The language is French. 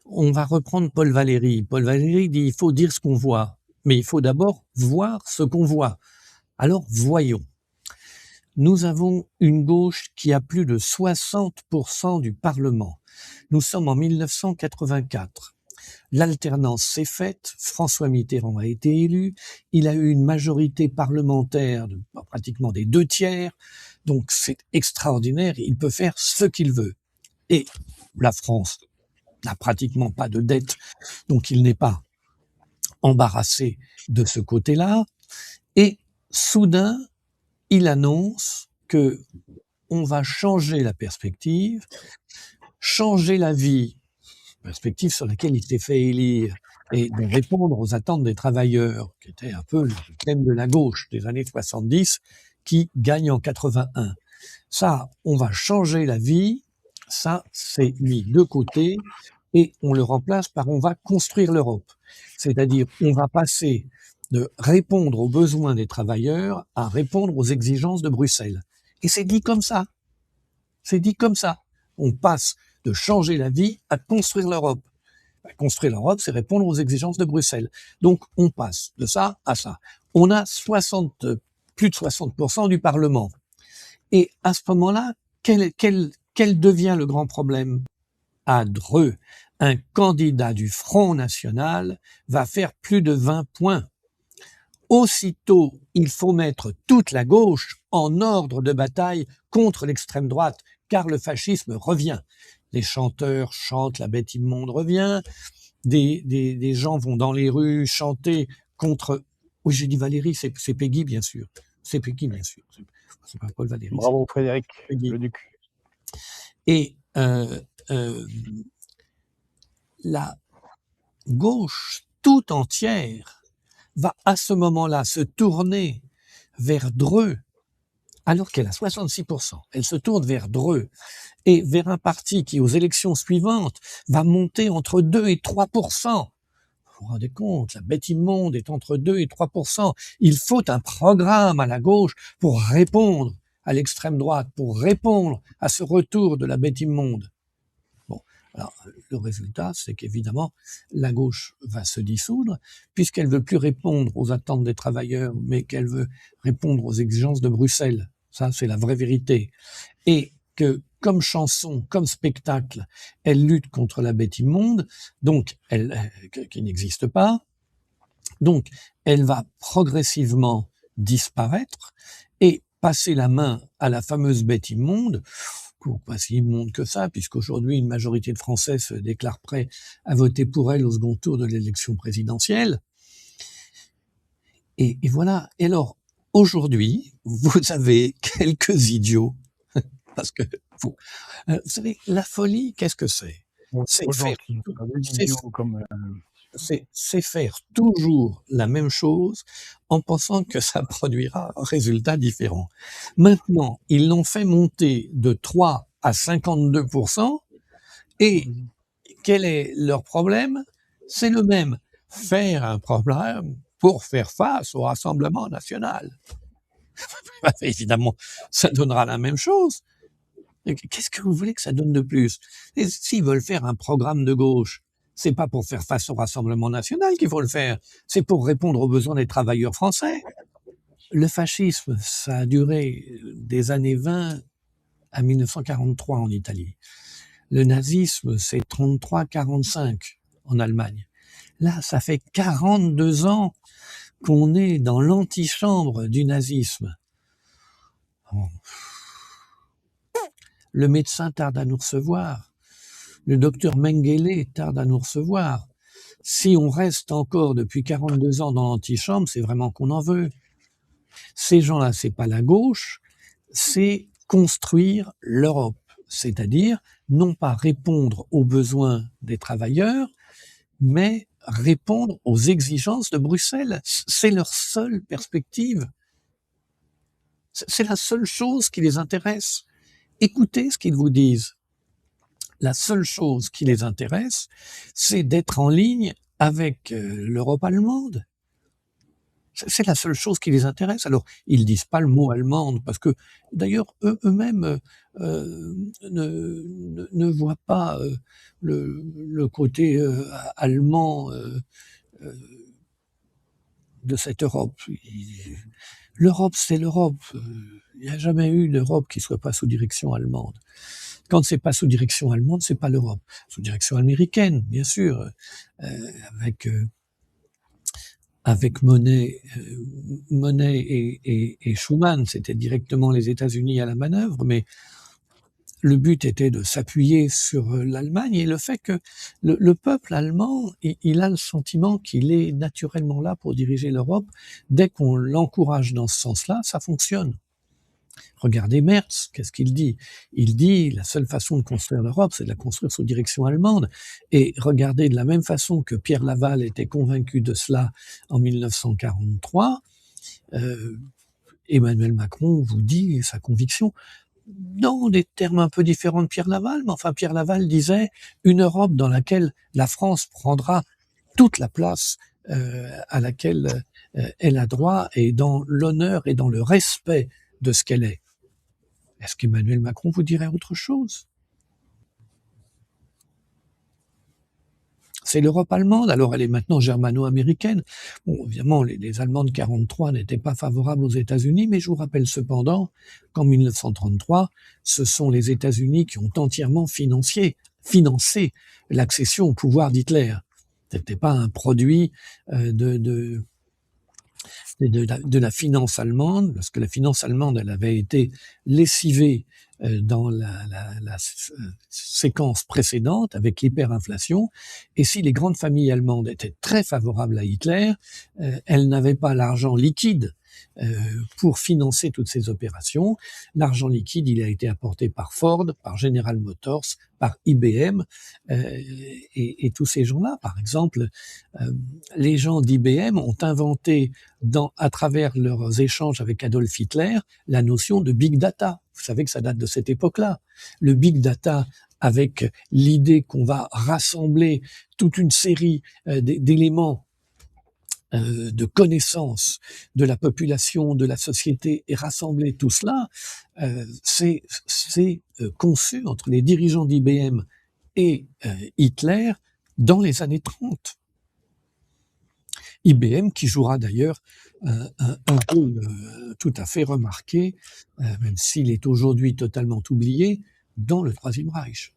On va reprendre Paul Valéry. Paul Valéry dit: «Il faut dire ce qu'on voit, mais il faut d'abord voir ce qu'on voit». Alors voyons. Nous avons une gauche qui a plus de 60% du Parlement. Nous sommes en 1984. L'alternance s'est faite, François Mitterrand a été élu, il a eu une majorité parlementaire de pratiquement des 2/3, donc c'est extraordinaire, il peut faire ce qu'il veut. Et la France n'a pratiquement pas de dette, donc il n'est pas embarrassé de ce côté-là. Et soudain, il annonce que on va changer la perspective, changer la vie, perspective sur laquelle il s'est fait élire, et de répondre aux attentes des travailleurs, qui était un peu le thème de la gauche des années 70, qui gagne en 81. Ça, on va changer la vie, ça, c'est mis de côté, et on le remplace par on va construire l'Europe. C'est-à-dire, on va passer de répondre aux besoins des travailleurs à répondre aux exigences de Bruxelles. Et c'est dit comme ça. C'est dit comme ça. On passe de changer la vie à construire l'Europe. Construire l'Europe, c'est répondre aux exigences de Bruxelles. Donc, on passe de ça à ça. On a plus de 60% du Parlement. Et à ce moment-là, quel devient le grand problème? À Dreux, un candidat du Front National va faire plus de 20 points. Aussitôt, il faut mettre toute la gauche en ordre de bataille contre l'extrême droite, car le fascisme revient. Les chanteurs chantent, la bête immonde revient, des gens vont dans les rues chanter contre... Oui, j'ai dit Valérie, c'est Peggy, bien sûr. C'est Peggy, bien sûr. C'est pas Paul Valéry. Bravo Frédéric, Peggy. le duc. Et la gauche tout entière va à ce moment-là se tourner vers Dreux, alors qu'elle a 66%. Elle se tourne vers Dreux et vers un parti qui, aux élections suivantes, va monter entre 2 et 3%. Vous vous rendez compte, la bête immonde est entre 2 et 3%. Il faut un programme à la gauche pour répondre à l'extrême droite, pour répondre à ce retour de la bête immonde. Bon, alors le résultat, c'est qu'évidemment, la gauche va se dissoudre, puisqu'elle veut plus répondre aux attentes des travailleurs, mais qu'elle veut répondre aux exigences de Bruxelles. Ça, c'est la vraie vérité. Et que, comme chanson, comme spectacle, elle lutte contre la bête immonde, donc qui n'existe pas. Donc, elle va progressivement disparaître et passer la main à la fameuse bête immonde, pas si immonde que ça, puisqu'aujourd'hui, une majorité de Français se déclare prêt à voter pour elle au second tour de l'élection présidentielle. Et voilà. Et alors, aujourd'hui, vous avez quelques idiots, parce que vous savez, la folie, qu'est-ce que c'est? C'est faire, c'est faire toujours la même chose en pensant que ça produira un résultat différent. Maintenant, ils l'ont fait monter de 3 à 52%, et quel est leur problème? C'est le même. Faire un problème pour faire face au Rassemblement national. Évidemment, ça donnera la même chose. Qu'est-ce que vous voulez que ça donne de plus? Et s'ils veulent faire un programme de gauche, c'est pas pour faire face au Rassemblement national qu'il faut le faire, c'est pour répondre aux besoins des travailleurs français. Le fascisme, ça a duré des années 20 à 1943 en Italie. Le nazisme, c'est 33-45 en Allemagne. Là, ça fait 42 ans qu'on est dans l'antichambre du nazisme. Le médecin tarde à nous recevoir. Le docteur Mengele tarde à nous recevoir. Si on reste encore depuis 42 ans dans l'antichambre, c'est vraiment qu'on en veut. Ces gens-là, c'est pas la gauche, c'est construire l'Europe. C'est-à-dire, non pas répondre aux besoins des travailleurs, mais répondre aux exigences de Bruxelles. C'est leur seule perspective. C'est la seule chose qui les intéresse. Écoutez ce qu'ils vous disent. La seule chose qui les intéresse, c'est d'être en ligne avec l'Europe allemande. C'est la seule chose qui les intéresse. Alors, ils disent pas le mot allemande parce que d'ailleurs eux-mêmes, ne voient pas, le côté, allemand, heu, de cette Europe. Ils L'Europe, c'est l'Europe, il y a jamais eu d'Europe qui soit pas sous direction allemande. Quand c'est pas sous direction allemande, c'est pas l'Europe. Sous direction américaine, bien sûr, avec, avec Monnet et Schuman, c'était directement les États-Unis à la manœuvre, mais le but était de s'appuyer sur l'Allemagne et le fait que le peuple allemand, il a le sentiment qu'il est naturellement là pour diriger l'Europe. Dès qu'on l'encourage dans ce sens-là, ça fonctionne. Regardez Merz, qu'est-ce qu'il dit? Il dit: «La seule façon de construire l'Europe, c'est de la construire sous direction allemande», et regardez, de la même façon que Pierre Laval était convaincu de cela en 1943, heu, Emmanuel Macron vous dit sa conviction, dans des termes un peu différents de Pierre Laval, mais enfin Pierre Laval disait: «Une Europe dans laquelle la France prendra toute la place, à laquelle, elle a droit et dans l'honneur et dans le respect de ce qu'elle est». Est-ce qu'Emmanuel Macron vous dirait autre chose? C'est l'Europe allemande, alors elle est maintenant germano-américaine. Bon, évidemment, les Allemands de 43 n'étaient pas favorables aux États-Unis, mais je vous rappelle cependant qu'en 1933, ce sont les États-Unis qui ont entièrement financé l'accession au pouvoir d'Hitler. C'était pas un produit, de de la finance allemande, parce que la finance allemande, elle avait été lessivée dans la séquence précédente avec l'hyperinflation. Et si les grandes familles allemandes étaient très favorables à Hitler, elles n'avaient pas l'argent liquide pour financer toutes ces opérations. L'argent liquide, il a été apporté par Ford, par General Motors, par IBM, et tous ces gens-là. Par exemple, les gens d'IBM ont inventé, à travers leurs échanges avec Adolf Hitler, la notion de big data. Vous savez que ça date de cette époque-là. Le big data, avec l'idée qu'on va rassembler toute une série d'éléments de connaissances de la population, de la société, et rassembler tout cela, c'est conçu entre les dirigeants d'IBM et Hitler dans les années 30. IBM qui jouera d'ailleurs un rôle tout à fait remarqué, même s'il est aujourd'hui totalement oublié, dans le Troisième Reich.